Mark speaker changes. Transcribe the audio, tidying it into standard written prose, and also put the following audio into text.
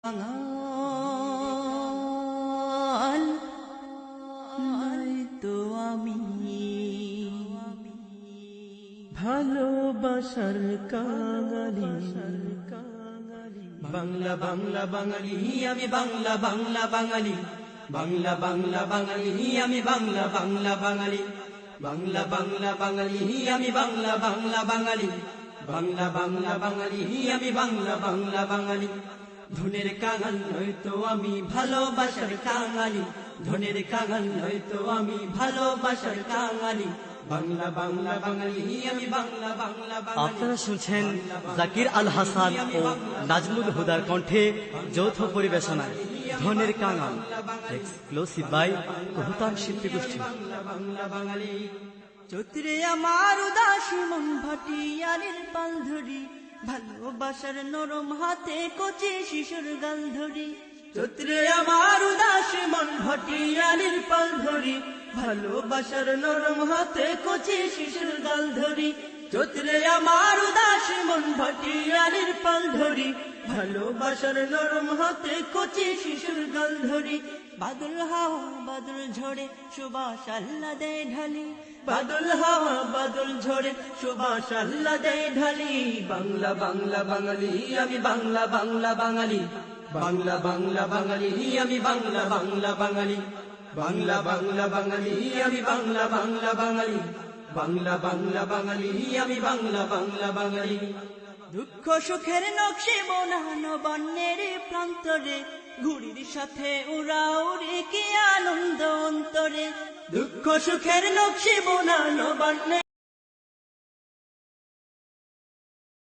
Speaker 1: বাঙাল তো আমি ভালোবাসার কাঙালি বাংলা বাংলা বাঙালি আমি বাংলা বাংলা বাঙালি বাংলা বাংলা বাঙালি আমি বাংলা বাংলা বাঙালি বাংলা বাংলা বাঙালি আমি বাংলা বাংলা বাঙালি বাংলা বাংলা বাঙালি আমি বাংলা বাংলা বাঙালি ধনের কাঙাল নয়তো আমি ভালোবাসার কাঙালি ধনের কাঙাল নয়তো আমি ভালোবাসার কাঙালি বাংলা বাংলা বাঙালি আমি বাংলা বাংলা বাঙালি।
Speaker 2: আপনারা শুনছেন জাকির আল হাসান ও নাজমুল হুদার কণ্ঠে যৌথ পরিবেশনায় ধনের কাঙাল, এক্সক্লুসিভ বাই কহুতান শিল্পী গোষ্ঠী।
Speaker 1: চৈত্রে আমার উদাসী মন ভাটিয়ারের পাল ধরি ভালোবাসার নরম হাতে কচি শিশুর গাল ধরি চৈত্রে আমার উদাসী মন ভাটিয়ারের পাল ধরি ভালোবাসার নরম হাতে কচি শিশুর গাল ধরি চৈত্রে আমার উদাসী মন ভাটিয়ারের পাল ধরি ভালোবাসার নরম হাতে কচি শিশুর গাল ধরি বাদল হাওয়া বাদল ঝড়ে সুবাস আল্লাহ দেয় ঢালি বাদল হাওয়া বাদল ঝড়ে সুবাস আল্লাহ দেয় ঢালি বাংলা বাংলা বাঙালি আমি বাংলা বাংলা বাঙালি বাংলা বাংলা বাঙালি আমি বাংলা বাংলা বাঙালি বাংলা বাংলা বাঙালি আমি বাংলা বাংলা বাঙালি বাংলা বাংলা বাঙালি আমি বাংলা বাংলা বাঙালি দুঃখ সুখের নকশে বোনানো বন্যের প্রান্তরে ঘুড়ির সাথে উড়াউড়ি কি আনন্দ অন্তরে দুঃখ সুখের নকশে বোনানো বন্যের